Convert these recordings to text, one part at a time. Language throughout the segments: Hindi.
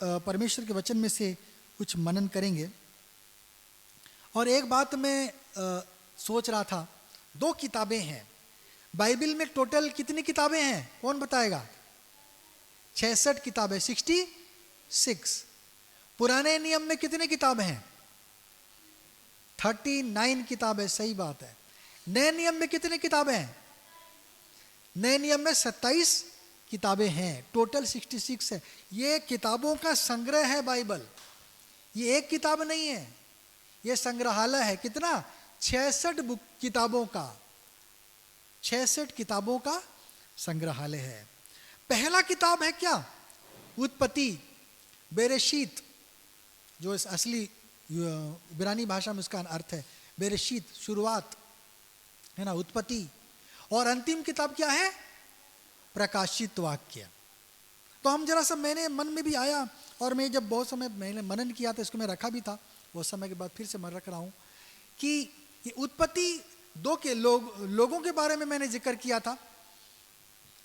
परमेश्वर के वचन में से कुछ मनन करेंगे। और एक बात मैं सोच रहा था, 2 किताबें हैं बाइबल में। टोटल कितनी किताबें हैं, कौन बताएगा? 66 किताबें, 66। पुराने नियम में कितने किताबें हैं? 39 किताबें, सही बात है। नए नियम में कितने किताबें हैं? नए नियम में 27 किताबें हैं, टोटल 66 है। ये किताबों का संग्रह है बाइबल, ये एक किताब नहीं है, ये संग्रहालय है। कितना? 66 किताबों का, 66 किताबों का संग्रहालय है। पहला किताब है क्या? उत्पत्ति, बेरेशीत, जो इस असली इब्रानी भाषा में उसका अर्थ है बेरेशीत, शुरुआत है ना, उत्पत्ति। और अंतिम किताब क्या है? प्रकाशित वाक्य। तो हम जरा सा, मैंने मन में भी आया और मैं जब बहुत समय मैंने मनन किया था, इसको मैं रखा भी था, बहुत समय के बाद फिर से मन रख रहा हूं कि ये उत्पत्ति 2 के लोगों के बारे में मैंने जिक्र किया था।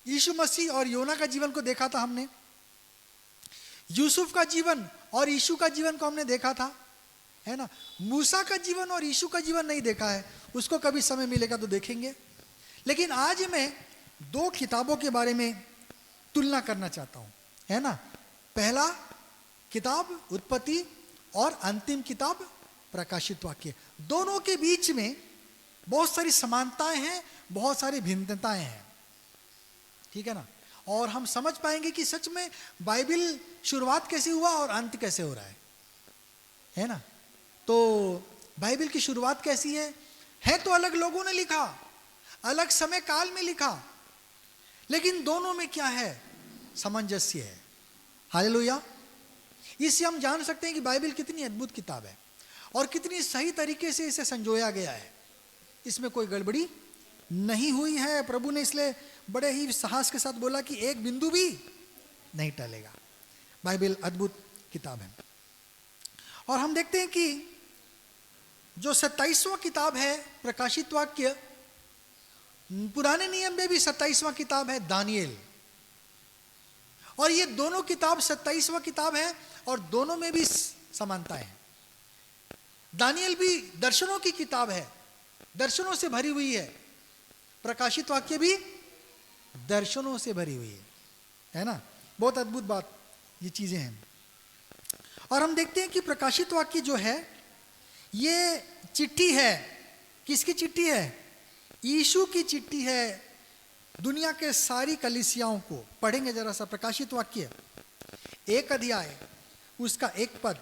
यीशु मसीह और योना का जीवन को देखा था हमने, यूसुफ का जीवन और यीशु का जीवन को हमने देखा था, है ना। मूसा का जीवन और यीशु का जीवन नहीं देखा है, उसको कभी समय मिलेगा तो देखेंगे। लेकिन आज मैं 2 किताबों के बारे में तुलना करना चाहता हूं, है ना। पहला किताब उत्पत्ति और अंतिम किताब प्रकाशित वाक्य। दोनों के बीच में बहुत सारी समानताएं हैं, बहुत सारी भिन्नताएं हैं, ठीक है ना। और हम समझ पाएंगे कि सच में बाइबल शुरुआत कैसे हुआ और अंत कैसे हो रहा है ना। तो बाइबल की शुरुआत कैसी है तो अलग लोगों ने लिखा, अलग समय काल में लिखा, लेकिन दोनों में क्या है? सामंजस्य है। हालेलुया। इससे हम जान सकते हैं कि बाइबल कितनी अद्भुत किताब है और कितनी सही तरीके से इसे संजोया गया है। इसमें कोई गड़बड़ी नहीं हुई है। प्रभु ने इसलिए बड़े ही साहस के साथ बोला कि एक बिंदु भी नहीं टलेगा। बाइबल अद्भुत किताब है। और हम देखते हैं कि जो 27वां किताब है प्रकाशित वाक्य, पुराने नियम में भी 27वां किताब है दानिएल, और ये दोनों किताब 27वां किताब है और दोनों में भी समानता है। दानिएल भी दर्शनों की किताब है, दर्शनों से भरी हुई है। प्रकाशित वाक्य भी दर्शनों से भरी हुई है ना। बहुत अद्भुत बात ये चीजें हैं। और हम देखते हैं कि प्रकाशित वाक्य जो है ये चिट्ठी है। किसकी चिट्ठी है? यीशु की चिट्ठी है दुनिया के सारी कलीसियाओं को। पढ़ेंगे जरा सा प्रकाशित वाक्य 1 अध्याय उसका 1 पद।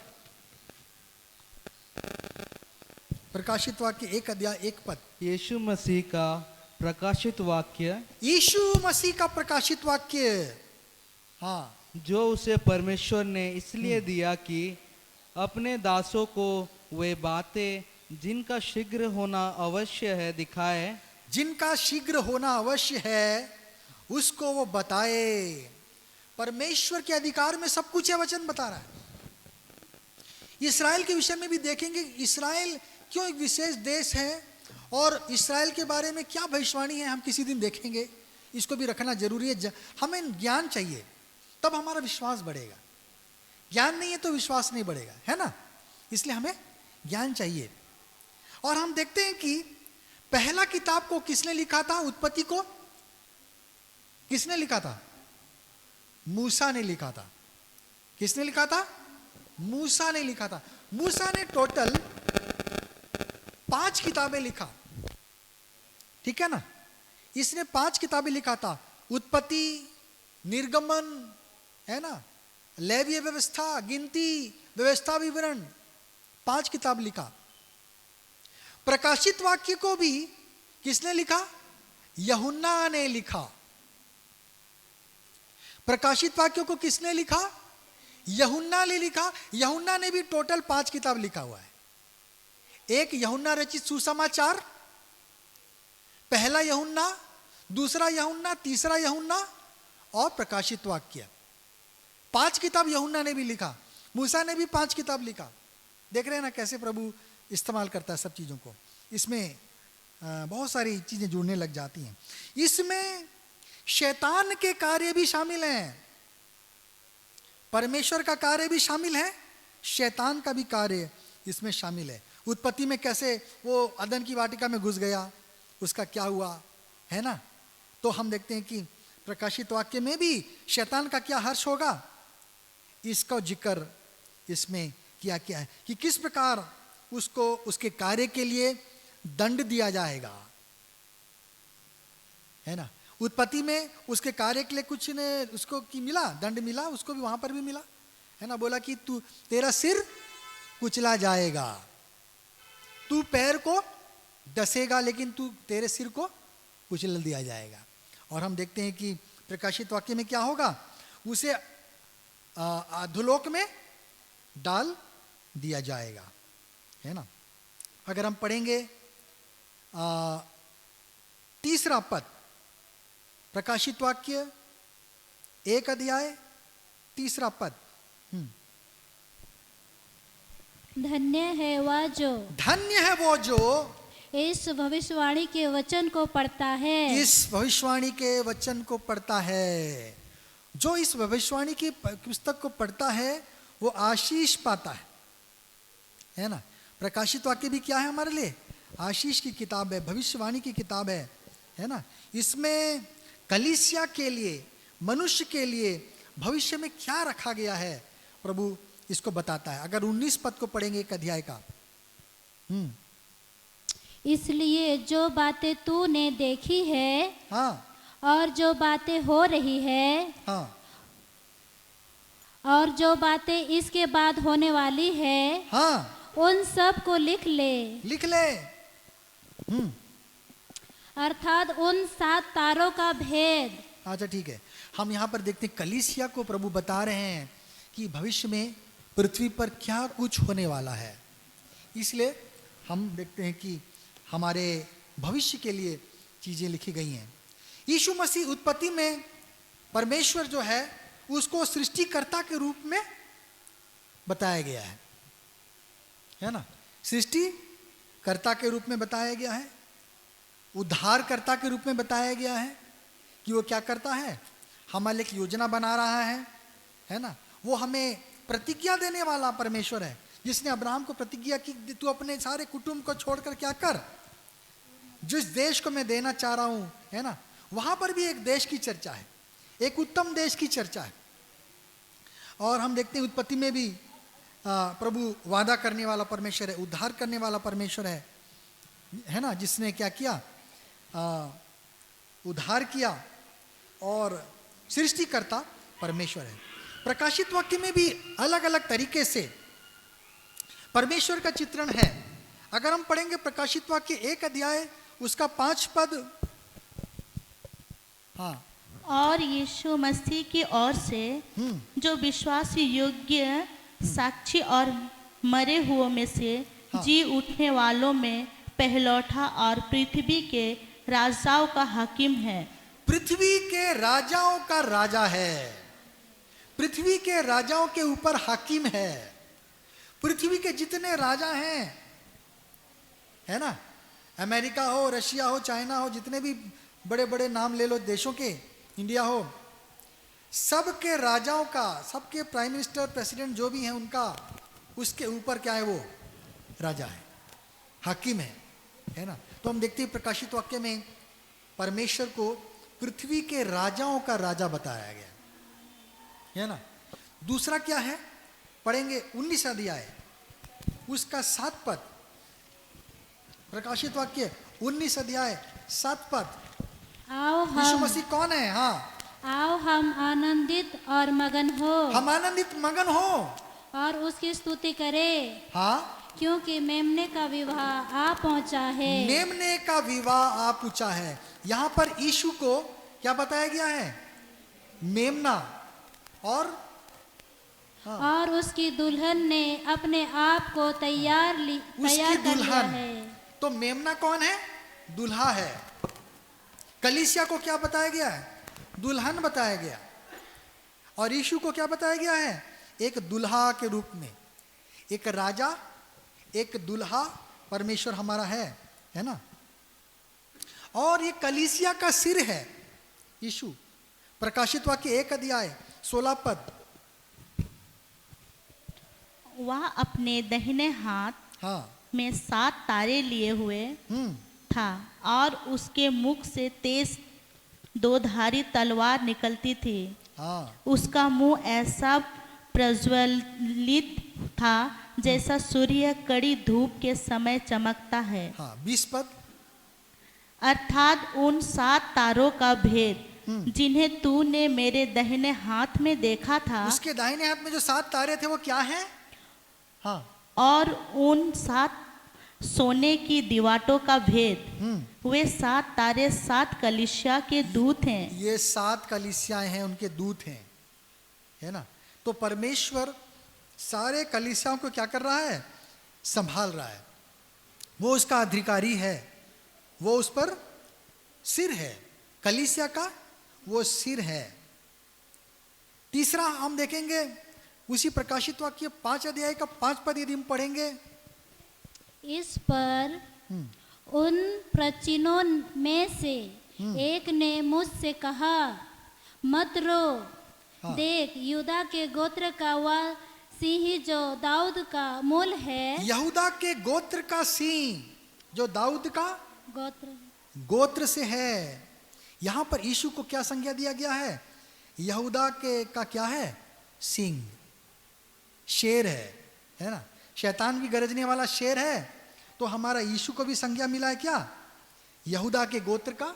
प्रकाशित वाक्य 1 अध्याय 1 पद। यीशु मसीह का प्रकाशित वाक्य, यीशु मसीह का प्रकाशित वाक्य, हाँ, जो उसे परमेश्वर ने इसलिए दिया कि अपने दासों को वे बातें जिनका शीघ्र होना अवश्य है दिखाए। जिनका शीघ्र होना अवश्य है उसको वो बताए। परमेश्वर के अधिकार में सब कुछ है, वचन बता रहा है। इस्राएल के विषय में भी देखेंगे, इस्राएल क्यों एक विशेष देश है और इस्राएल के बारे में क्या भविष्यवाणी है, हम किसी दिन देखेंगे। इसको भी रखना जरूरी है। हमें ज्ञान चाहिए तब हमारा विश्वास बढ़ेगा, ज्ञान नहीं है तो विश्वास नहीं बढ़ेगा, है ना। इसलिए हमें ज्ञान चाहिए। और हम देखते हैं कि पहला किताब को किसने लिखा था? उत्पत्ति को किसने लिखा था? मूसा ने लिखा था। किसने लिखा था? मूसा ने लिखा था। मूसा ने टोटल 5 किताबें लिखा, ठीक है ना। इसने 5 किताबें लिखा था। उत्पत्ति, निर्गमन, है ना, लेवीय व्यवस्था, गिनती, व्यवस्था विवरण, 5 किताब लिखा। प्रकाशित वाक्य को भी किसने लिखा? यूहन्ना ने लिखा। प्रकाशित वाक्य को किसने लिखा? यूहन्ना ने लिखा। यूहन्ना ने भी टोटल 5 किताब लिखा हुआ है। एक यूहन्ना रचित सुसमाचार, पहला यूहन्ना, दूसरा यूहन्ना, तीसरा यूहन्ना और प्रकाशित वाक्य। 5 किताब यूहन्ना ने भी लिखा। मूसा ने भी 5 किताब लिखा। देख रहे हैं ना कैसे प्रभु इस्तेमाल करता है सब चीजों को। इसमें बहुत सारी चीजें जुड़ने लग जाती हैं। इसमें शैतान के कार्य भी शामिल हैं। परमेश्वर का कार्य भी शामिल है, शैतान का भी कार्य इसमें शामिल है। उत्पत्ति में कैसे वो अदन की वाटिका में घुस गया, उसका क्या हुआ, है ना। तो हम देखते हैं कि प्रकाशित वाक्य में भी शैतान का क्या हर्ष होगा, इसका जिक्र इसमें किया क्या है कि किस प्रकार उसको उसके कार्य के लिए दंड दिया जाएगा, है ना। उत्पत्ति में उसके कार्य के लिए कुछ ने उसको की मिला, दंड मिला, उसको भी वहां पर भी मिला, है ना। बोला कि तू तेरा सिर कुचला जाएगा, तू पैर को डसेगा, लेकिन तू तेरे सिर को कुचल दिया जाएगा। और हम देखते हैं कि प्रकाशित वाक्य में क्या होगा, उसे अधोलोक में डाल दिया जाएगा, है ना। अगर हम पढ़ेंगे 3 पद, प्रकाशित वाक्य 1 अध्याय 3 पद। धन्य है वो जो इस भविष्यवाणी के वचन को पढ़ता है, इस भविष्यवाणी के वचन को पढ़ता है। जो इस भविष्यवाणी की पुस्तक को पढ़ता है वो आशीष पाता है ना। प्रकाशित वाक्य भी क्या है हमारे लिए, आशीष की किताब है, भविष्यवाणी की किताब है ना। इसमें कलीसिया के लिए, मनुष्य के लिए भविष्य में क्या रखा गया है प्रभु इसको बताता है। अगर 19 पद को पढ़ेंगे 1 अध्याय का। इसलिए जो बातें तूने देखी है, हाँ, और जो बातें हो रही है, हाँ, और जो बातें इसके बाद होने वाली है, हाँ, उन सब को लिख ले। लिख ले। अर्थात उन 7 तारों का भेद। अच्छा ठीक है, हम यहाँ पर देखते हैं कलीसिया को प्रभु बता रहे हैं कि भविष्य में पृथ्वी पर क्या कुछ होने वाला है। इसलिए हम देखते हैं कि हमारे भविष्य के लिए चीजें लिखी गई हैं। यीशु मसीह उत्पत्ति में परमेश्वर जो है उसको सृष्टिकर्ता के रूप में बताया गया है ना। सृष्टिकर्ता के रूप में बताया गया है, उद्धारकर्ता के रूप में बताया गया है कि वो क्या करता है, हमारे लिए एक योजना बना रहा है ना। वो हमें प्रतिज्ञा देने वाला परमेश्वर है, जिसने अब्राहम को प्रतिज्ञा की तू अपने सारे कुटुंब को छोड़कर क्या कर, जिस देश को मैं देना चाह रहा हूं, है ना। वहां पर भी एक देश की चर्चा है, एक उत्तम देश की चर्चा है। और हम देखते हैं उत्पत्ति में भी प्रभु वादा करने वाला परमेश्वर है, उद्धार करने वाला परमेश्वर है ना, जिसने क्या किया, उद्धार किया और सृष्टिकर्ता परमेश्वर है। प्रकाशित वाक्य में भी अलग अलग तरीके से परमेश्वर का चित्रण है। अगर हम पढ़ेंगे प्रकाशित वाक्य 1 अध्याय उसका 5 पद। हाँ, और यीशु मसीह की ओर से जो विश्वास योग्य साक्षी और मरे हुओं में से जी उठने वालों में पहलौठा और पृथ्वी के राजाओं का हाकिम है। पृथ्वी के राजाओं का राजा है, पृथ्वी के राजाओं के ऊपर हाकिम है। पृथ्वी के जितने राजा हैं, है ना, अमेरिका हो, रशिया हो, चाइना हो, जितने भी बड़े बड़े नाम ले लो देशों के, इंडिया हो, सबके राजाओं का, सबके प्राइम मिनिस्टर, प्रेसिडेंट जो भी हैं उनका, उसके ऊपर क्या है, वो राजा है, हाकिम है ना। तो हम देखते हैं प्रकाशित वाक्य में परमेश्वर को पृथ्वी के राजाओं का राजा बताया गया है ना। दूसरा क्या है, पढ़ेंगे 19 अध्याय उसका 7 पद। प्रकाशित वाक्य 19 अध्याय 7 पद। आओ यीशु हम मसीह कौन है? हाँ, आओ हम आनंदित और मगन हो, हम आनंदित मगन हो और उसकी स्तुति करें, हाँ, क्योंकि मेमने का विवाह आ पहुंचा है। मेमने का विवाह आ पूछा है। यहां पर यीशु को क्या बताया गया है? मेमना और और उसकी दुल्हन ने अपने आप को तैयार उसकी कर लिया दुल्हन। है। तो मेमना कौन है? दुल्हा है। कलीसिया को क्या बताया गया है? दुल्हन बताया गया। और यीशु को क्या बताया गया है? एक दुल्हा के रूप में, एक राजा, एक दुल्हा परमेश्वर हमारा है ना। और ये कलीसिया का सिर है यीशु। प्रकाशित वाक्य 1 अध्याय 16 पद। वह अपने दाहिने हाथ हाँ में 7 तारे लिए हुए था और उसके मुख से तेज 2-धारी तलवार निकलती थी। हाँ उसका मुंह ऐसा प्रज्वलित था जैसा सूर्य कड़ी धूप के समय चमकता है। हाँ 20 पद। अर्थात उन 7 तारों का भेद जिन्हें तूने मेरे दाहिने हाथ में देखा था उसके दाहिने हाथ में जो 7 तारे थे वो क्या है? हाँ और उन 7 सोने की दीवाटों का भेद, वे 7 तारे 7 कलीसिया के दूत हैं। ये 7 कलीसियाएं हैं, उनके दूत हैं, है ना। तो परमेश्वर सारे कलीसियाओं को क्या कर रहा है? संभाल रहा है। वो उसका अधिकारी है, वो उस पर सिर है, कलीसिया का वो सिर है। तीसरा हम देखेंगे उसी प्रकाशित वाक्य 5 अध्याय का 5 पद यदि हम पढ़ेंगे। इस पर उन प्रचिनों में से एक ने मुझसे कहा, मत रो, हाँ। देख यहूदा के गोत्र का वह सिंह जो दाऊद का मूल है। यहूदा के गोत्र का सिंह जो दाऊद का गोत्र से है। यहां पर यीशु को क्या संज्ञा दिया गया है? यहूदा के का क्या है? सिंह, शेर है ना। शैतान भी गरजने वाला शेर है, तो हमारा यीशु को भी संज्ञा मिला है क्या? यहूदा के गोत्र का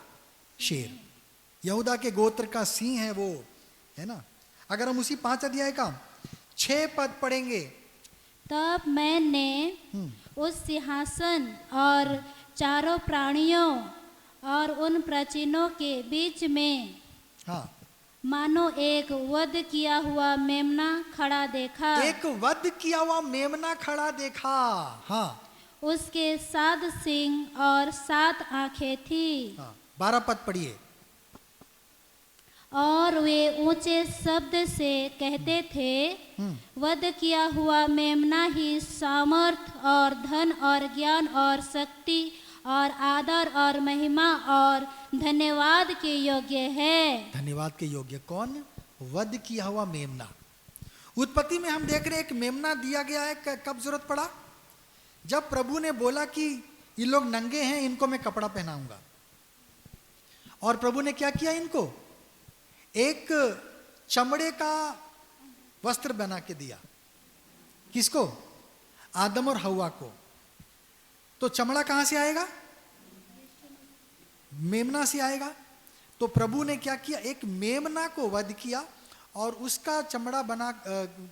शेर, यहूदा के गोत्र का सिंह है वो, है ना। अगर हम उसी 5 अध्याय का 6 पद पढ़ेंगे। तब मैंने उस सिंहासन और चारों प्राणियों और उन प्राचीनों के बीच में हाँ, मानो एक वध किया हुआ मेमना खड़ा देखा। एक वध किया हुआ मेमना खड़ा देखा। हाँ उसके 7 सिंह और 7 आंखें थी। हाँ 12 पद पढ़िए। और वे ऊंचे शब्द से कहते थे, वध किया हुआ मेमना ही सामर्थ और धन और ज्ञान और शक्ति और आदर और महिमा और धन्यवाद के योग्य है। धन्यवाद के योग्य कौन? वध किया हुआ मेमना। उत्पत्ति में हम देख रहे हैं एक मेमना दिया गया है। कब जरूरत पड़ा? जब प्रभु ने बोला कि ये लोग नंगे हैं, इनको मैं कपड़ा पहनाऊंगा। और प्रभु ने क्या किया? इनको एक चमड़े का वस्त्र बना के दिया। किसको? आदम और हव्वा को। तो चमड़ा कहां से आएगा? मेमना से आएगा। तो प्रभु ने क्या किया? एक मेमना को वध किया और उसका चमड़ा बना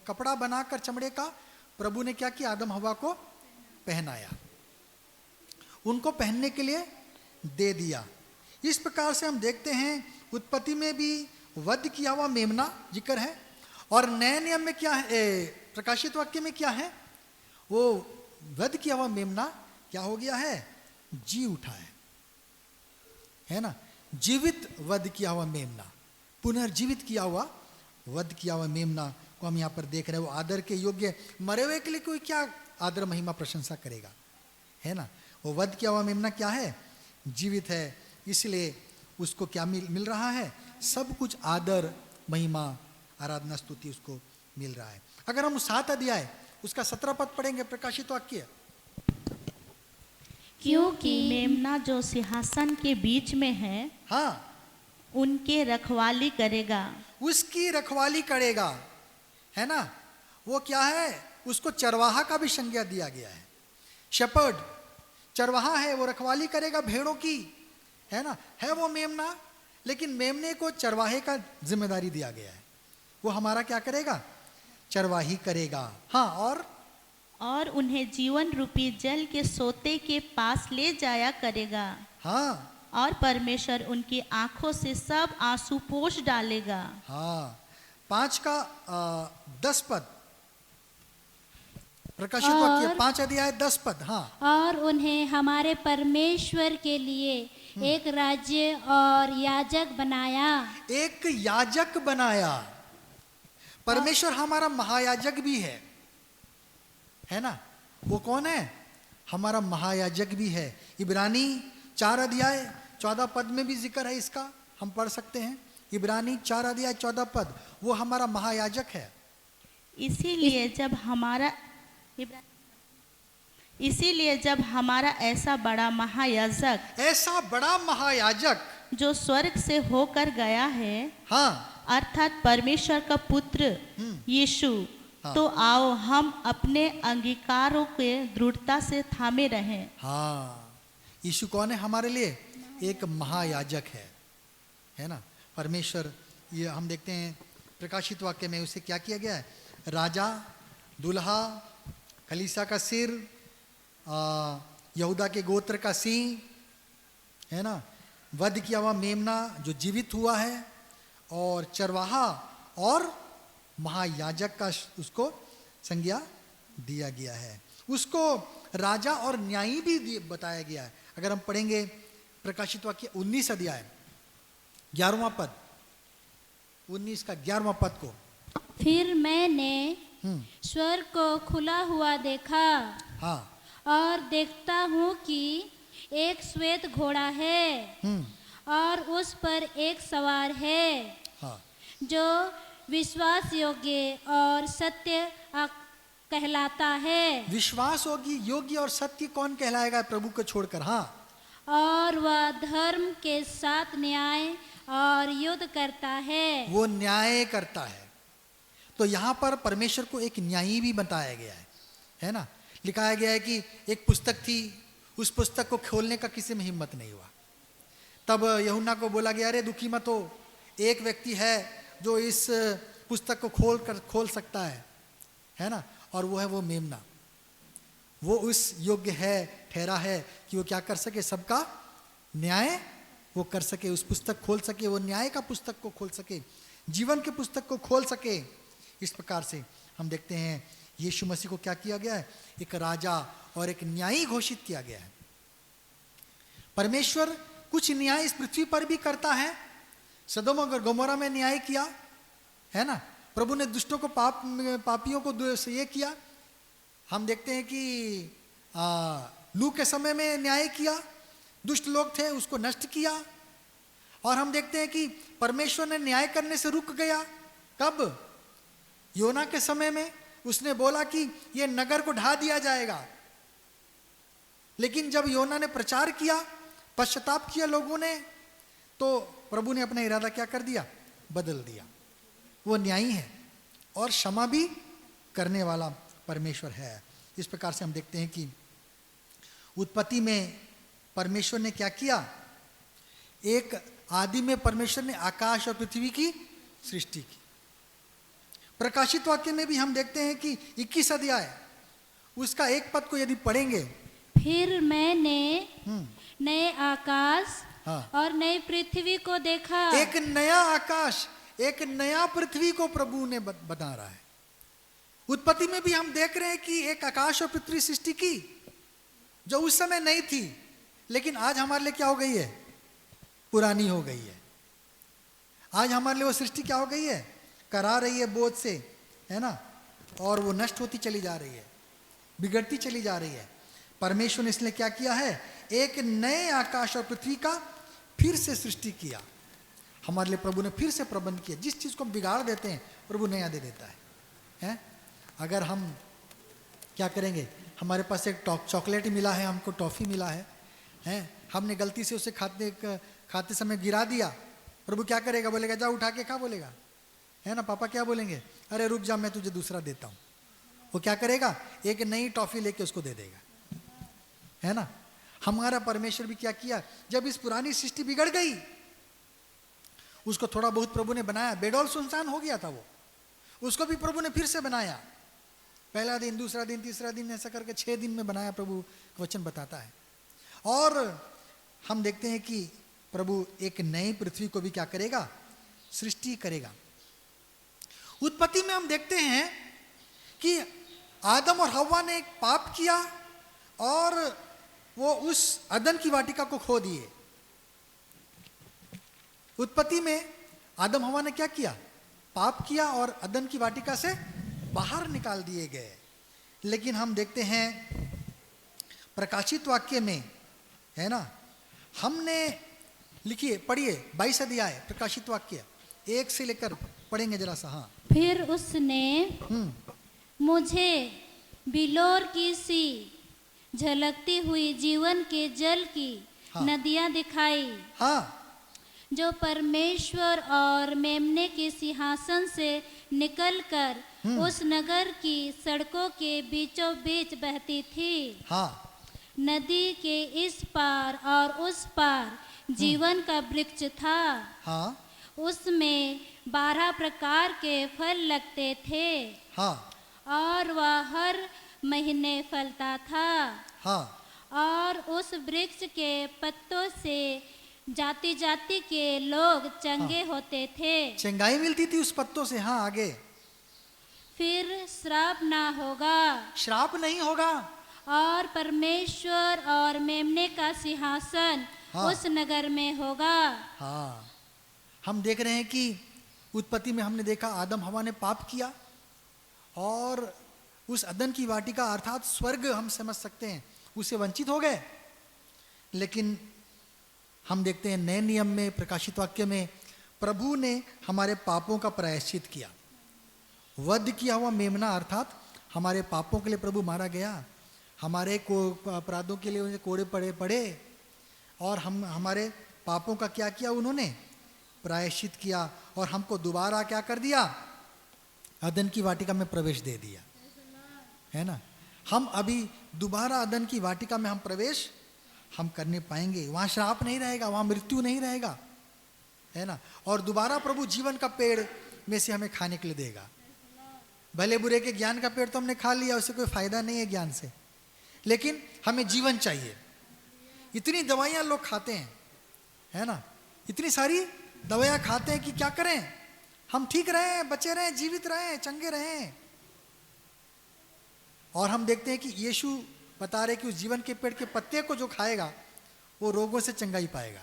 कपड़ा बनाकर चमड़े का प्रभु ने क्या किया? आदम हव्वा को पहनाया, उनको पहनने के लिए दे दिया। इस प्रकार से हम देखते हैं उत्पत्ति में भी वध किया हुआ मेमना जिक्र है। और नए नियम में क्या है? प्रकाशित वाक्य में क्या है? वो वध किया हुआ मेमना क्या हो गया है? जी उठा है ना। जीवित वध किया हुआ मेमना, पुनर्जीवित किया हुआ वध किया हुआ मेमना को हम यहाँ पर देख रहे हैं। वो आदर के योग्य, मरे हुए के लिए कोई क्या आदर महिमा प्रशंसा करेगा, है ना। वो वध किया हुआ मेमना क्या है? जीवित है, इसलिए उसको क्या मिल रहा है? सब कुछ आदर महिमा आराधना स्तुति उसको मिल रहा है। अगर हम 7 अध्याय उसका 17 पद पढ़ेंगे प्रकाशित वाक्य। क्योंकि मेमना जो सिंहासन के बीच में है, हाँ, उनके रखवाली करेगा। उसकी रखवाली करेगा, है ना। वो क्या है? उसको चरवाहा का भी संज्ञा दिया गया है। शेपर्ड चरवाहा है, वो रखवाली करेगा भेड़ों की, है ना। है वो मेमना, लेकिन मेमने को चरवाहे का जिम्मेदारी दिया गया है। वो हमारा क्या करेगा? चरवाही करेगा। हाँ, और उन्हें जीवन रूपी जल के सोते के पास ले जाया करेगा। हाँ, और परमेश्वर उनकी आंखों से सब आंसू पोंछ डालेगा। हाँ 5 का 10 पद प्रकाशित वाक्य 5 अध्याय 10 पद। हाँ, और उन्हें हमारे परमेश्वर के लिए एक राज्य और याजक बनाया। एक याजक बनाया। परमेश्वर हमारा महायाजक भी है ना। वो कौन है? हमारा महायाजक भी है। इब्रानी 4 अध्याय 14 पद में भी जिक्र है इसका, हम पढ़ सकते हैं। इब्रानी 4 अध्याय 14 पद, वो हमारा महायाजक है। इसीलिए जब हमारा इसीलिए जब हमारा ऐसा बड़ा महायाजक ऐसा बड़ा महायाजक जो स्वर्ग से होकर गया है, हाँ अर्थात परमेश्वर का पुत्र यीशु, हाँ। तो आओ हम अपने अंगीकारों के दृढ़ता से थामे रहें। हाँ, यीशु कौन है हमारे लिए? एक महायाजक है ना। परमेश्वर, ये हम देखते हैं प्रकाशित वाक्य में उसे क्या किया गया है? राजा, दुल्हा, कलीसिया का सिर, यहूदा के गोत्र का सिंह, है ना, वध किया हुआ मेमना जो जीवित हुआ है, और चरवाहा और महायाजक का उसको संज्ञा दिया गया है। उसको राजा और न्यायी भी बताया गया है। अगर हम पढ़ेंगे प्रकाशित वाक्य 19 अध्याय 11वां पद, 19 का 11वां पद को, फिर मैंने स्वर्ग को खुला हुआ देखा, हाँ, और देखता हूँ कि एक श्वेत घोड़ा है, और उस पर एक सवार है, हाँ, जो विश्वास योग्य और सत्य कहलाता है। विश्वास होगी योग्य और सत्य कौन कहलाएगा प्रभु को छोड़कर? हाँ, और वह धर्म के साथ न्याय और युद्ध करता है। वो न्याय करता है। तो यहाँ पर परमेश्वर को एक न्यायी भी बताया गया है ना। लिखाया गया है कि एक पुस्तक थी, उस पुस्तक को खोलने का किसी में हिम्मत नहीं हुआ। तब यूहन्ना को बोला गया, अरे दुखी मत हो, एक व्यक्ति है जो इस पुस्तक को खोल सकता है ना, और वो है वो मेमना। वो उस योग्य है, ठहरा है कि वो क्या कर सके, सबका न्याय वो कर सके, उस पुस्तक खोल सके, वो न्याय का पुस्तक को खोल सके, जीवन के पुस्तक को खोल सके। इस प्रकार से हम देखते हैं यीशु मसीह को क्या किया गया है? एक राजा और एक न्यायी घोषित किया गया है। परमेश्वर कुछ न्याय इस पृथ्वी पर भी करता है। सदोम और गमोरा में न्याय किया है ना। प्रभु ने दुष्टों को, पापियों को ये किया। हम देखते हैं कि लू के समय में न्याय किया, दुष्ट लोग थे उसको नष्ट किया। और हम देखते हैं कि परमेश्वर ने न्याय करने से रुक गया। कब? योना के समय में उसने बोला कि ये नगर को ढा दिया जाएगा, लेकिन जब योना ने प्रचार किया, पश्चाताप किया लोगों ने, तो प्रभु ने अपना इरादा क्या कर दिया? बदल दिया। वो न्यायी है और क्षमा भी करने वाला परमेश्वर है। इस प्रकार से हम देखते हैं कि उत्पत्ति में परमेश्वर ने क्या किया? एक आदि में परमेश्वर ने आकाश और पृथ्वी की सृष्टि की। प्रकाशित वाक्य में भी हम देखते हैं कि 21 अध्याय उसका एक पद को यदि पढ़ेंगे, फिर मैंने नए आकाश हाँ, और नई पृथ्वी को देखा। एक नया आकाश, एक नया पृथ्वी को प्रभु ने बता रहा है। उत्पत्ति में भी हम देख रहे हैं कि एक आकाश और पृथ्वी सृष्टि की, जो उस समय नहीं थी, लेकिन आज हमारे लिए क्या हो गई है? पुरानी हो गई है। आज हमारे लिए वो सृष्टि क्या हो गई है? करा रही है बोझ से, है ना, और वो नष्ट होती चली जा रही है, बिगड़ती चली जा रही है। परमेश्वर ने इसलिए क्या किया है? एक नए आकाश और पृथ्वी का फिर से सृष्टि किया। हमारे लिए प्रभु ने फिर से प्रबंध किया। जिस चीज़ को हम बिगाड़ देते हैं, प्रभु नया दे देता है? अगर हम क्या करेंगे, हमारे पास एक चॉकलेट मिला है, हमको टॉफ़ी मिला है, हमने गलती से उसे खाते समय गिरा दिया, प्रभु क्या करेगा? बोलेगा जा उठा के खा, बोलेगा, है ना। पापा क्या बोलेंगे? अरे रुक जा, मैं तुझे दूसरा देता हूँ। वो क्या करेगा? एक नई टॉफ़ी लेके उसको दे देगा, है ना। हमारा परमेश्वर भी क्या किया? जब इस पुरानी सृष्टि बिगड़ गई, उसको थोड़ा बहुत प्रभु ने बनाया। बेडौल सुनसान हो गया था वो, उसको भी प्रभु ने फिर से बनाया। पहला दिन, दूसरा दिन, तीसरा दिन, ऐसा करके 6 दिन में बनाया। प्रभु वचन बताता है। और हम देखते हैं कि प्रभु एक नई पृथ्वी को भी क्या करेगा? सृष्टि करेगा। उत्पत्ति में हम देखते हैं कि आदम और हव्वा ने एक पाप किया और वो उस अदन की वाटिका को खो दिए। उत्पत्ति में आदम हव्वा ने क्या किया? पाप किया और अदन की वाटिका से बाहर निकाल दिए गए। लेकिन हम देखते हैं प्रकाशित वाक्य में, है ना, हमने लिखिए, पढ़िए 22 अध्याय प्रकाशित वाक्य 1 से लेकर पढ़ेंगे जरा सा। हाँ। फिर उसने मुझे बिलोर की सी झलकती हुई जीवन के जल की हाँ। नदियां दिखाई, हाँ, जो परमेश्वर और मेमने के सिंहासन से निकलकर उस नगर की सड़कों के बीचों बीच बहती थी। हाँ, नदी के इस पार और उस पार जीवन का वृक्ष था। हाँ, उसमें 12 प्रकार के फल लगते थे हाँ, और वह हर महीने फलता था। हाँ, और उस वृक्ष के पत्तों से जाति जाति के लोग चंगे होते थे। चंगाई मिलती थी उस पत्तों से। हाँ, आगे। फिर श्राप ना होगा श्राप नहीं होगा। और परमेश्वर और मेमने का सिंहासन हाँ। उस नगर में होगा। हाँ, हम देख रहे हैं कि उत्पत्ति में हमने देखा आदम हवा ने पाप किया और उस अदन की वाटिका अर्थात स्वर्ग हम समझ सकते हैं उससे वंचित हो गए। लेकिन हम देखते हैं नए नियम में प्रकाशित वाक्य में प्रभु ने हमारे पापों का प्रायश्चित किया। वध किया हुआ मेमना अर्थात हमारे पापों के लिए प्रभु मारा गया, हमारे को अपराधों के लिए उन्हें कोड़े पड़े और हम हमारे पापों का क्या किया, उन्होंने प्रायश्चित किया और हमको दोबारा क्या कर दिया, अदन की वाटिका में प्रवेश दे दिया, है ना। हम अभी दोबारा अदन की वाटिका में हम प्रवेश हम करने पाएंगे। वहाँ श्राप नहीं रहेगा, वहाँ मृत्यु नहीं रहेगा, है ना। और दोबारा प्रभु जीवन का पेड़ में से हमें खाने के लिए देगा। भले बुरे के ज्ञान का पेड़ तो हमने खा लिया, उससे कोई फायदा नहीं है ज्ञान से, लेकिन हमें जीवन चाहिए। इतनी दवाइयाँ लोग खाते हैं, है ना, इतनी सारी दवाइयाँ खाते हैं कि क्या करें, हम ठीक रहें, बचे रहें, जीवित रहें, चंगे रहें। और हम देखते हैं कि यीशु बता रहे कि उस जीवन के पेड़ के पत्ते को जो खाएगा वो रोगों से चंगाई पाएगा,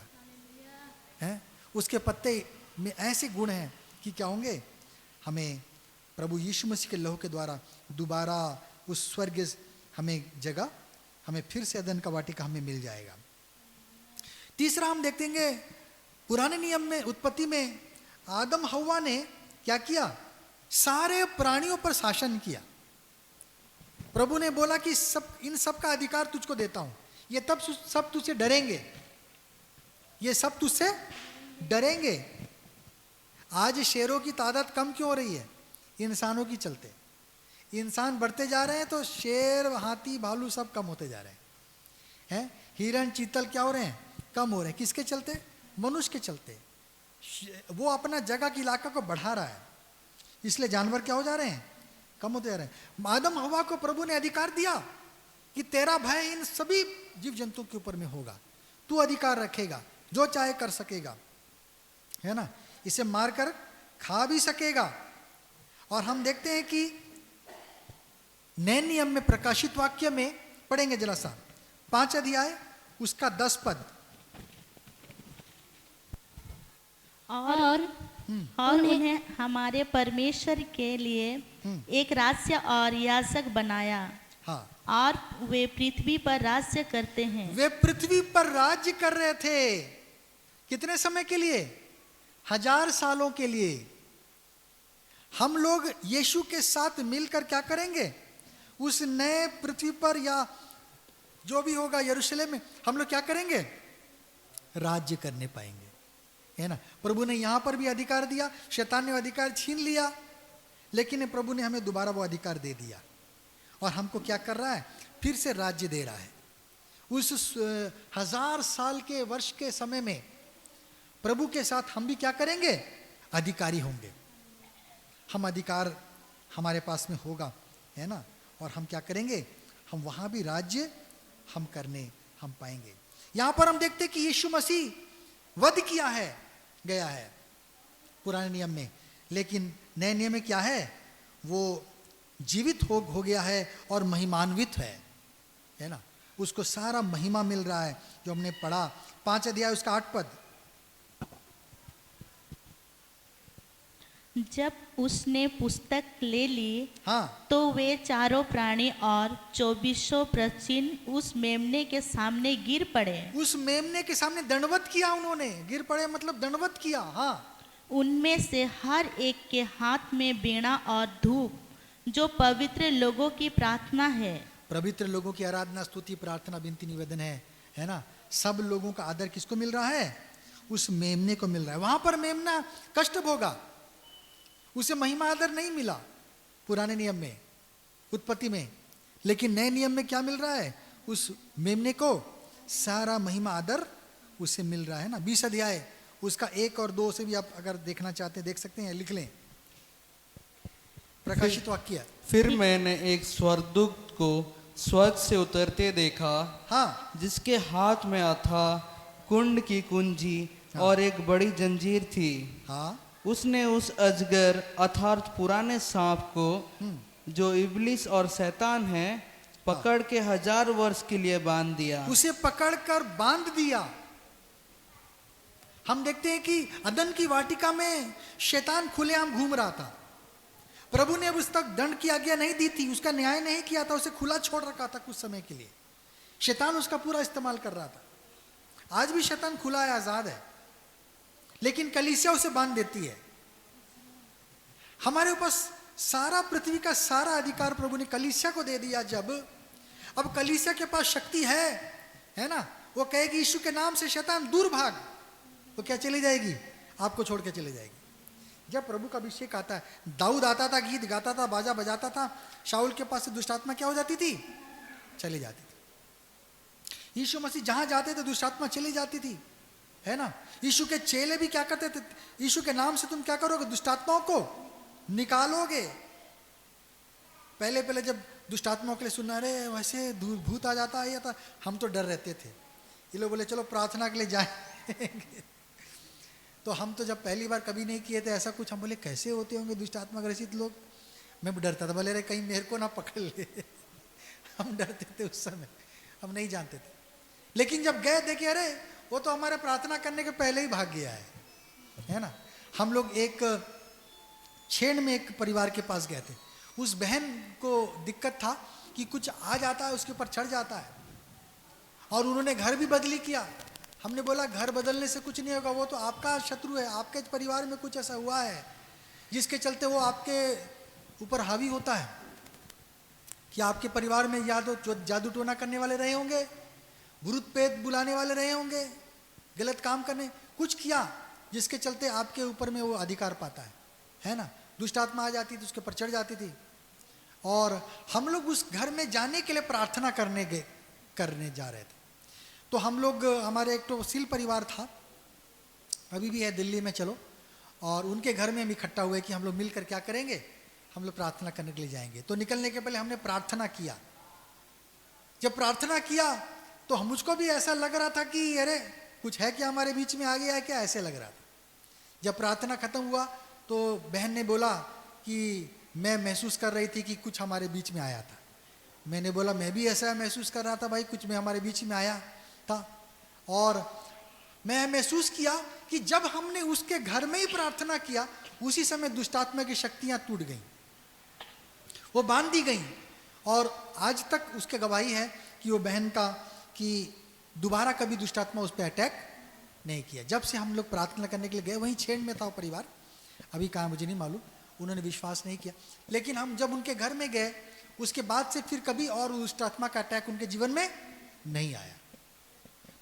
है। उसके पत्ते में ऐसे गुण हैं कि क्या होंगे, हमें प्रभु यीशु मसीह के लहू के द्वारा दोबारा उस स्वर्ग हमें जगह, हमें फिर से अदन का वाटिका हमें मिल जाएगा। तीसरा हम देखेंगे पुराने नियम में उत्पत्ति में आदम हव्वा ने क्या किया, सारे प्राणियों पर शासन किया। प्रभु ने बोला कि इन सब का अधिकार तुझको देता हूं, ये तब सब तुझसे डरेंगे, ये सब तुझसे डरेंगे। आज शेरों की तादाद कम क्यों हो रही है, इंसानों की चलते। इंसान बढ़ते जा रहे हैं तो शेर, हाथी, भालू सब कम होते जा रहे हैं। हिरण, चीतल क्या हो रहे हैं, कम हो रहे हैं। किसके चलते, मनुष्य के चलते। वो अपना जगह के इलाका को बढ़ा रहा है, इसलिए जानवर क्या हो जा रहे हैं, कम होते जा रहे हैं। आदम हव्वा को प्रभु ने अधिकार दिया कि तेरा भय इन सभी जीव जंतुओं के ऊपर में होगा, तू अधिकार रखेगा, जो चाहे कर सकेगा, है ना, इसे मारकर खा भी सकेगा। और हम देखते हैं कि नए नियम में प्रकाशित वाक्य में पढ़ेंगे जरा सा 5 अध्याय उसका 10 पद। और उन्हें हमारे परमेश्वर के लिए एक राज्य और याजक बनाया। हाँ, और वे पृथ्वी पर राज्य करते हैं। वे पृथ्वी पर राज्य कर रहे थे। कितने समय के लिए, 1000 सालों के लिए। हम लोग यीशु के साथ मिलकर क्या करेंगे, उस नए पृथ्वी पर या जो भी होगा यरूशलेम में हम लोग क्या करेंगे, राज्य करने पाएंगे, है ना। प्रभु ने यहां पर भी अधिकार दिया, शैतान ने अधिकार छीन लिया, लेकिन प्रभु ने हमें दोबारा वो अधिकार दे दिया और हमको क्या कर रहा है, फिर से राज्य दे रहा है। उस 1000 साल के वर्ष के समय में प्रभु के साथ हम भी क्या करेंगे, अधिकारी होंगे। हम अधिकार हमारे पास में होगा, है ना, और हम क्या करेंगे, हम वहां भी राज्य हम करने हम पाएंगे। यहां पर हम देखते हैं कि यीशु मसीह वध किया है गया है पुराने नियम में, लेकिन नए नियम में क्या है, वो जीवित हो गया है और महिमान्वित है ना। उसको सारा महिमा मिल रहा है जो हमने पढ़ा 5 अध्याय उसका 8 पद। जब उसने पुस्तक ले ली, हाँ, तो वे चारों प्राणी और 24 प्रचिन्ह उस मेमने के सामने गिर पड़े। उस मेमने के सामने दंडवत किया उन्होंने, गिर पड़े मतलब दंडवत किया। हाँ, उनमें से हर एक के हाथ में वीणा और धूप जो पवित्र लोगों की प्रार्थना है। पवित्र लोगों की आराधना, स्तुति, प्रार्थना, विनती, निवेदन है ना। सब लोगों का आदर किसको मिल रहा है? उस मेमने को मिल रहा है। वहां पर मेमना कष्ट भोगा, उसे महिमा आदर नहीं मिला पुराने नियम में, उत्पत्ति में। लेकिन नए नियम में क्या मिल रहा है? उस मेमने को सारा महिमा आदर उसे मिल रहा है ना। 20 अध्याय उसका 1 और 2 से भी आप अगर देखना चाहते हैं देख सकते हैं, लिख लें प्रकाशित वाक्य। फिर मैंने एक स्वर्गदूत को स्वर्ग से उतरते देखा, हाँ, जिसके हाथ में था कुंड की कुंजी और एक बड़ी जंजीर थी। हाँ, उसने उस अजगर अर्थात पुराने सांप को, जो इब्लिस और शैतान है, पकड़ के 1000 वर्ष के लिए बांध दिया। उसे पकड़कर बांध दिया। हम देखते हैं कि अदन की वाटिका में शैतान खुलेआम घूम रहा था। प्रभु ने अब उस तक दंड की आज्ञा नहीं दी थी, उसका न्याय नहीं किया था, उसे खुला छोड़ रखा था कुछ समय के लिए। शैतान उसका पूरा इस्तेमाल कर रहा था। आज भी शैतान खुला है, आजाद है, लेकिन कलीसिया उसे बांध देती है। हमारे ऊपर सारा पृथ्वी का सारा अधिकार प्रभु ने कलीसिया को दे दिया। जब अब कलीसिया के पास शक्ति है ना, वो कहेगी यीशु के नाम से शैतान दूर भाग, वो क्या चली जाएगी? आपको छोड़ के चली जाएगी। जब प्रभु का अभिषेक आता है, दाऊद आता था, गीत गाता था, बाजा बजाता था, शाऊल के पास से दुष्ट आत्मा क्या हो जाती थी? चली जाती थी। यीशु मसीह जहां जाते थे दुष्ट आत्मा चली जाती थी, है ना। यीशु के चेले भी क्या करते थे? यीशु के नाम से तुम क्या करोगे? दुष्ट आत्माओं को निकालोगे। पहले जब दुष्ट आत्माओं के लिए सुना, अरे वैसे भूत आ जाता है, था, हम तो डर रहते थे। ये लोग बोले चलो प्रार्थना के लिए जाएंगे। तो हम तो जब पहली बार कभी नहीं किए थे ऐसा कुछ, हम बोले कैसे होते होंगे दुष्ट आत्मा ग्रसित लोग। मैं डरता था, बोले अरे कहीं मेरे को ना पकड़ ले। हम डरते थे उस समय, हम नहीं जानते थे। लेकिन जब गए देखे, अरे वो तो हमारे प्रार्थना करने के पहले ही भाग गया है ना। हम लोग एक छेड़ में एक परिवार के पास गए थे। उस बहन को दिक्कत था कि कुछ आ जाता है उसके ऊपर चढ़ जाता है, और उन्होंने घर भी बदली किया। हमने बोला घर बदलने से कुछ नहीं होगा, वो तो आपका शत्रु है, आपके परिवार में कुछ ऐसा हुआ है जिसके चलते वो आपके ऊपर हावी होता है। कि आपके परिवार में या तो जादू टोना करने वाले रहे होंगे, भूत प्रेत बुलाने वाले रहे होंगे, गलत काम करने कुछ किया जिसके चलते आपके ऊपर में वो अधिकार पाता है ना। दुष्ट आत्मा आ जाती थी, उसके ऊपर चढ़ जाती थी। और हम लोग उस घर में जाने के लिए प्रार्थना करने जा रहे थे। तो हम लोग, हमारे एक तो सील परिवार था, अभी भी है दिल्ली में, चलो, और उनके घर में हम इकट्ठा हुए कि हम लोग मिलकर क्या करेंगे, हम लोग प्रार्थना करने के लिए जाएंगे। तो निकलने के पहले हमने प्रार्थना किया। जब प्रार्थना किया तो मुझको भी ऐसा लग रहा था कि अरे कुछ है क्या हमारे बीच में आ गया है क्या, ऐसे लग रहा था। जब प्रार्थना खत्म हुआ तो बहन ने बोला कि मैं महसूस कर रही थी कि कुछ हमारे बीच में आया था। मैंने बोला मैं भी ऐसा महसूस कर रहा था भाई, कुछ में हमारे बीच में आया था। और मैं महसूस किया कि जब हमने उसके घर में ही प्रार्थना किया, उसी समय दुष्टात्मा की शक्तियां टूट गईं, वो बांध दी गईं। और आज तक उसके गवाही है कि वो बहन का कि दोबारा कभी दुष्टात्मा उस पर अटैक नहीं किया। जब से हम लोग प्रार्थना करने के लिए गए, वहीं छेड़ में था वो परिवार, अभी कहाँ मुझे नहीं मालूम, उन्होंने विश्वास नहीं किया। लेकिन हम जब उनके घर में गए उसके बाद से फिर कभी और दुष्टात्मा का अटैक उनके जीवन में नहीं आया।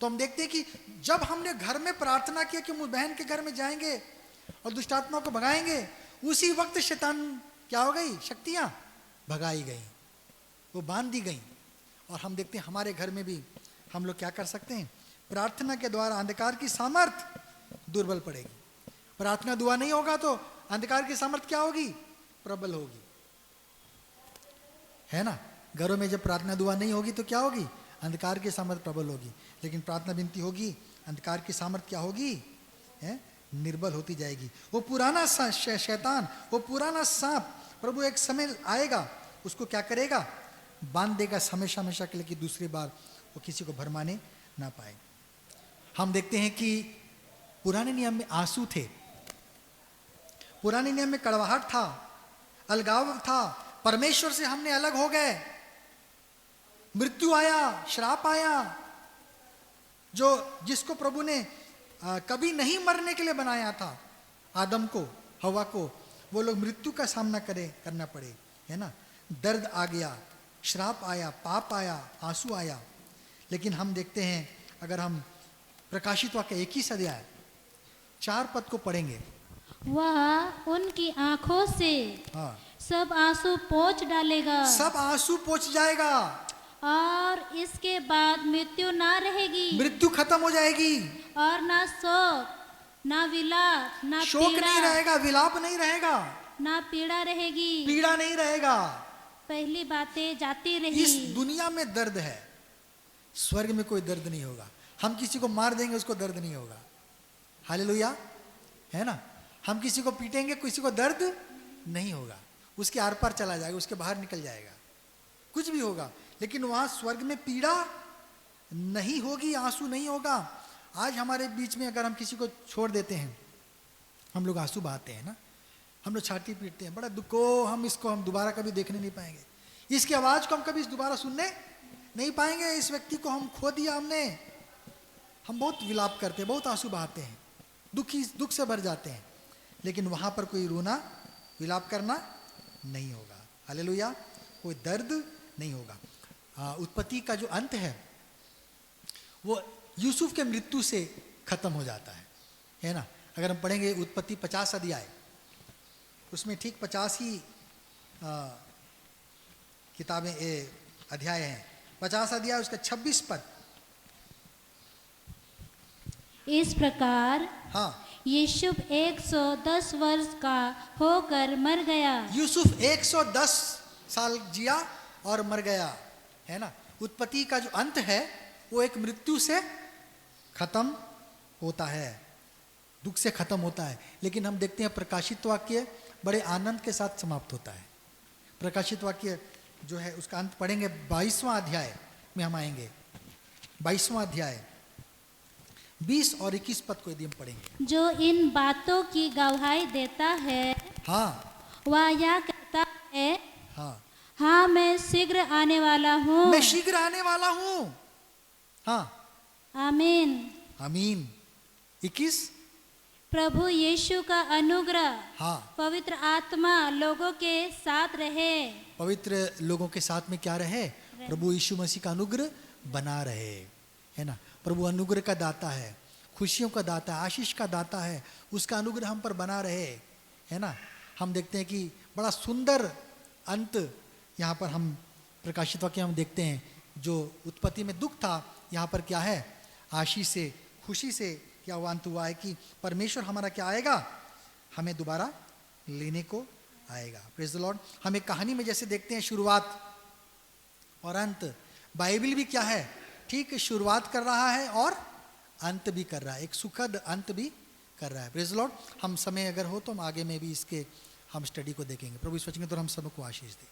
तो हम देखते हैं कि जब हमने घर में प्रार्थना किया कि हम बहन के घर में जाएंगे और दुष्टात्मा को भगाएंगे, उसी वक्त शैतान क्या हो गई, शक्तियां भगाई गई, वो बांध दी गई। और हम देखते हैं हमारे घर में भी हम लोग क्या कर सकते हैं, प्रार्थना के द्वारा अंधकार की सामर्थ दुर्बल पड़ेगी। प्रार्थना दुआ नहीं होगा तो अंधकार की सामर्थ क्या होगी, प्रबल होगी, है ना। घरों में जब प्रार्थना दुआ नहीं होगी तो क्या होगी, अंधकार की सामर्थ प्रबल होगी। लेकिन प्रार्थना विनती होगी, अंधकार की सामर्थ क्या होगी, है, निर्बल होती जाएगी। वो पुराना शैतान, वो पुराना सांप, प्रभु एक समय आएगा उसको क्या करेगा, बांध देगा हमेशा हमेशा के लिए, कि दूसरी बार वो किसी को भरमाने ना पाए। हम देखते हैं कि पुराने नियम में आंसू थे, पुराने नियम में कड़वाहट था, अलगाव था, परमेश्वर से हमने अलग हो गए, मृत्यु आया, श्राप आया। जो जिसको प्रभु ने कभी नहीं मरने के लिए बनाया था, आदम को, हवा को, वो लोग मृत्यु का सामना करना पड़े, है ना, दर्द आ गया, श्राप आया, पाप आया, आंसू आया। लेकिन हम देखते हैं, अगर हम प्रकाशित वाक्य 21 अध्याय 4 पद को पढ़ेंगे, वह उनकी आंखों से हाँ, सब आंसू पोंछ डालेगा सब आंसू पोंछ जाएगा, और इसके बाद मृत्यु ना रहेगी, मृत्यु खत्म हो जाएगी, और ना शोक, ना विलाप, ना शोक नहीं पीड़ा, रहेगा, विलाप नहीं रहेगा, ना पीड़ा रहेगी। पीड़ा नहीं रहेगा। पहली बातें जाती रही। इस दुनिया में दर्द है, स्वर्ग में कोई दर्द नहीं होगा। हम किसी को मार देंगे, उसको दर्द नहीं होगा। हालेलुया, है ना। हम किसी को पीटेंगे, किसी को दर्द नहीं होगा, उसके आर पार चला जाएगा, उसके बाहर निकल जाएगा, कुछ भी होगा। लेकिन वहां स्वर्ग में पीड़ा नहीं होगी, आंसू नहीं होगा। आज हमारे बीच में अगर हम किसी को छोड़ देते हैं, हम लोग आंसू बहाते हैं ना, हम लोग छाती पीटते हैं, बड़ा दुख हो, हम इसको हम दोबारा कभी देखने नहीं पाएंगे, इसकी आवाज़ को हम कभी दोबारा सुनने नहीं पाएंगे, इस व्यक्ति को हम खो दिया हमने। हम बहुत विलाप करते हैं, बहुत आंसू बहाते हैं, दुख से भर जाते हैं। लेकिन वहाँ पर कोई रोना विलाप करना नहीं होगा। हालेलुया, कोई दर्द नहीं होगा। उत्पत्ति का जो अंत है वो यूसुफ के मृत्यु से खत्म हो जाता है ना। अगर हम पढ़ेंगे उत्पत्ति 50 अध्याय, उसमें ठीक 50 ही किताबें अध्याय हैं। 50 अध्याय उसका 26 पद। इस प्रकार हाँ, यूसुफ 110 वर्ष का होकर मर गया। यूसुफ 110 साल जिया और मर गया, है ना। उत्पत्ति का जो अंत है वो एक मृत्यु से खत्म होता है, दुख से खत्म होता है। लेकिन हम देखते हैं प्रकाशित वाक्य बड़े आनंद के साथ समाप्त होता है। प्रकाशित वाक्य जो है उसका अंत पढ़ेंगे 22वां अध्याय में हम आएंगे। 22वां अध्याय 20 और 21 पद को यदि हम पढ़ेंगे। जो इन बातों की गवाही देता है, हाँ, वह यह कहता है, हाँ, हाँ मैं शीघ्र आने वाला हूँ। मैं शीघ्र आने वाला हूँ। हाँ, आमीन। आमीन। 21, प्रभु यीशु का अनुग्रह, हाँ, पवित्र आत्मा लोगों के साथ रहे। पवित्र लोगों के साथ में क्या रहे? प्रभु यीशु मसीह का अनुग्रह बना रहे, है ना। प्रभु अनुग्रह का दाता है, खुशियों का दाता है, आशीष का दाता है, उसका अनुग्रह हम पर बना रहे, है ना। हम देखते हैं कि बड़ा सुंदर अंत यहाँ पर हम प्रकाशित वाक्य हम देखते हैं। जो उत्पत्ति में दुख था, यहाँ पर क्या है? आशीष से, खुशी से क्या हुआ? अंत हुआ है कि परमेश्वर हमारा क्या आएगा? हमें दोबारा लेने को आएगा। Praise the Lord. हम एक कहानी में जैसे देखते हैं शुरुआत और अंत, बाइबल भी क्या है? ठीक शुरुआत कर रहा है और अंत भी कर रहा है, एक सुखद अंत भी कर रहा है। Praise the Lord. हम समय अगर हो तो हम आगे में भी इसके हम स्टडी को देखेंगे। प्रभु इस वचन के द्वारा हम सबको आशीष दे।